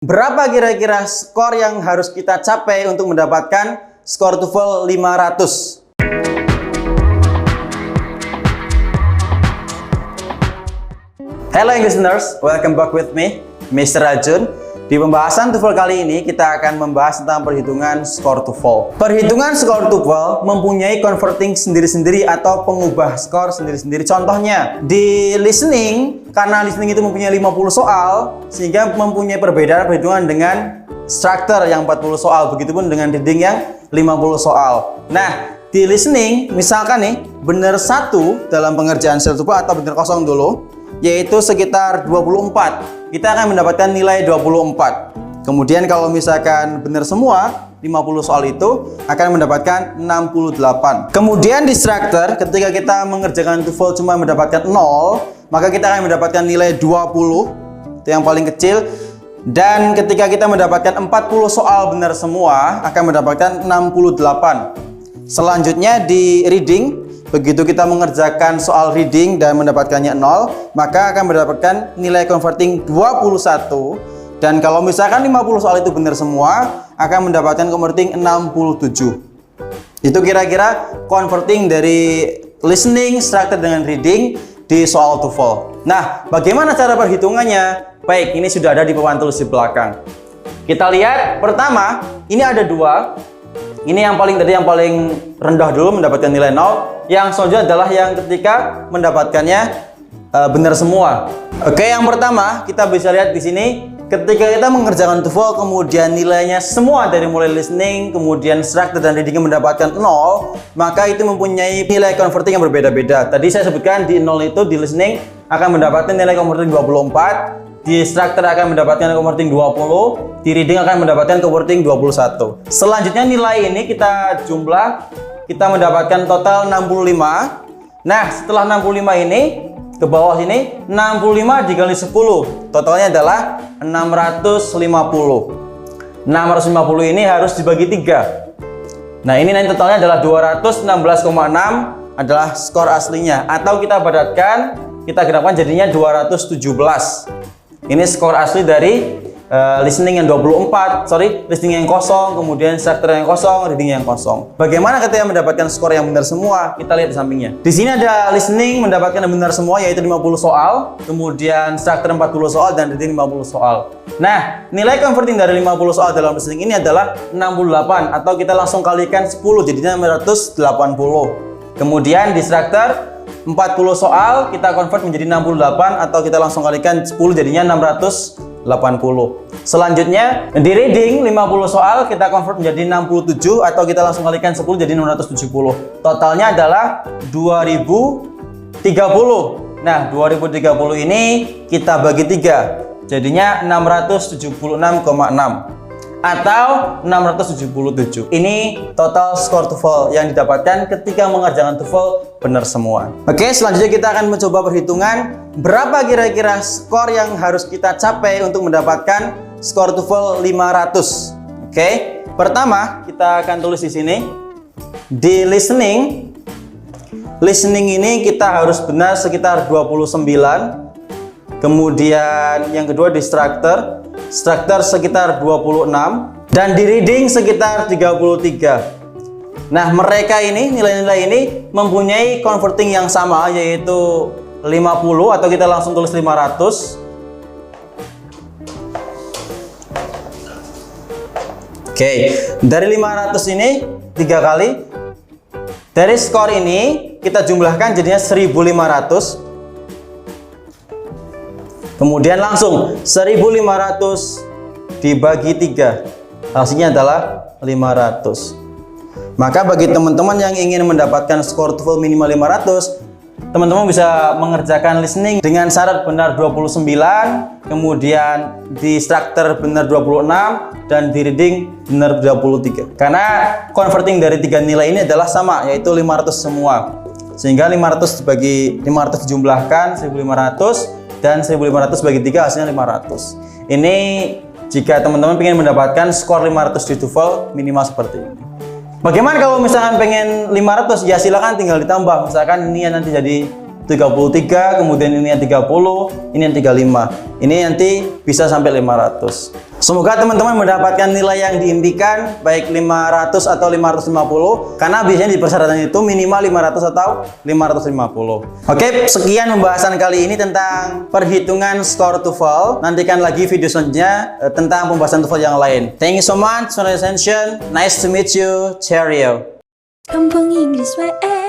Berapa kira-kira skor yang harus kita capai untuk mendapatkan skor TOEFL 500? Hello English learners, welcome back with me, Mr. Rajun. Di pembahasan TOEFL kali ini kita akan membahas tentang perhitungan skor TOEFL. Perhitungan skor TOEFL mempunyai converting sendiri-sendiri atau pengubah skor sendiri-sendiri. Contohnya di listening, karena listening itu mempunyai 50 soal, sehingga mempunyai perbedaan perhitungan dengan structure yang 40 soal. Begitupun dengan reading yang 50 soal. Nah, di listening misalkan nih benar 1 dalam pengerjaan sel TOEFL atau benar kosong dulu, yaitu sekitar 24. Kita akan mendapatkan nilai 24. Kemudian kalau misalkan benar semua 50 soal itu akan mendapatkan 68. Kemudian di structure, ketika kita mengerjakan TOEFL cuma mendapatkan 0, maka kita akan mendapatkan nilai 20. Itu yang paling kecil. Dan ketika kita mendapatkan 40 soal benar semua akan mendapatkan 68. Selanjutnya di reading, begitu kita mengerjakan soal reading dan mendapatkannya 0, maka akan mendapatkan nilai converting 21. Dan kalau misalkan 50 soal itu benar semua, akan mendapatkan converting 67. Itu kira-kira converting dari listening, structure dengan reading di soal TOEFL. Nah, bagaimana cara perhitungannya? Baik, ini sudah ada di papan tulis di belakang. Kita lihat, pertama, ini ada 2. Ini yang paling rendah dulu mendapatkan nilai 0. Yang selanjutnya adalah yang ketika mendapatkannya benar semua. Oke, yang pertama kita bisa lihat di sini ketika kita mengerjakan TOEFL kemudian nilainya semua dari mulai listening, kemudian structure dan reading mendapatkan 0, maka itu mempunyai nilai converting yang berbeda-beda. Tadi saya sebutkan di 0 itu di listening akan mendapatkan nilai converting 24. Di structure akan mendapatkan converting 20, di reading akan mendapatkan converting 21. Selanjutnya nilai ini kita jumlah, kita mendapatkan total 65. Nah, setelah 65 ini ke bawah sini 65 dikali 10, totalnya adalah 650. 650 ini harus dibagi 3. Nah, ini nanti totalnya adalah 216,6 adalah skor aslinya, atau kita padatkan, kita genapkan jadinya 217. Ini skor asli dari listening yang 24, listening yang kosong, kemudian structure yang kosong, reading yang kosong. Bagaimana ketika mendapatkan skor yang benar semua? Kita lihat di sampingnya. Di sini ada listening mendapatkan yang benar semua, yaitu 50 soal, kemudian structure 40 soal, dan reading 50 soal. Nah, nilai converting dari 50 soal dalam listening ini adalah 68, atau kita langsung kalikan 10, jadinya 980. Kemudian di structure 40 soal kita convert menjadi 68, atau kita langsung kalikan 10 jadinya 680. Selanjutnya di reading 50 soal kita convert menjadi 67, atau kita langsung kalikan 10 jadi 670. Totalnya adalah 2030. Nah, 2030 ini kita bagi 3 jadinya 676,6 atau 677. Ini total skor TOEFL yang didapatkan ketika mengerjakan TOEFL benar semua. Oke, selanjutnya kita akan mencoba perhitungan berapa kira-kira skor yang harus kita capai untuk mendapatkan skor TOEFL 500. Oke, pertama kita akan tulis di sini di listening ini kita harus benar sekitar 29. Kemudian yang kedua di structure sekitar 26, dan di reading sekitar 33. Nah, mereka ini, nilai-nilai ini mempunyai converting yang sama, yaitu 50, atau kita langsung tulis 500. Oke, dari 500 ini 3 kali. Dari skor ini kita jumlahkan jadinya 1500. Kemudian langsung 1500 dibagi 3, hasilnya adalah 500. Maka bagi teman-teman yang ingin mendapatkan skor TOEFL minimal 500, teman-teman bisa mengerjakan listening dengan syarat benar 29, kemudian di structure benar 26, dan di reading benar 23. Karena converting dari 3 nilai ini adalah sama, yaitu 500 semua. Sehingga 500 dijumlahkan 1500, dan 1500 bagi 3 hasilnya 500. Ini jika teman-teman ingin mendapatkan skor 500 di TOEFL minimal seperti ini. Bagaimana kalau misalkan pengen 500? Ya silakan tinggal ditambah. Misalkan ini nanti jadi 33, kemudian ini yang 30, ini yang 35. Ini nanti bisa sampai 500. Semoga teman-teman mendapatkan nilai yang diimpikan, baik 500 atau 550, karena biasanya di persyaratan itu minimal 500 atau 550. Oke, sekian pembahasan kali ini tentang perhitungan skor TOEFL. Nantikan lagi video selanjutnya tentang pembahasan TOEFL yang lain. Thank you so much for your attention. Nice to meet you. Cheerio. Kampung Inggris WE.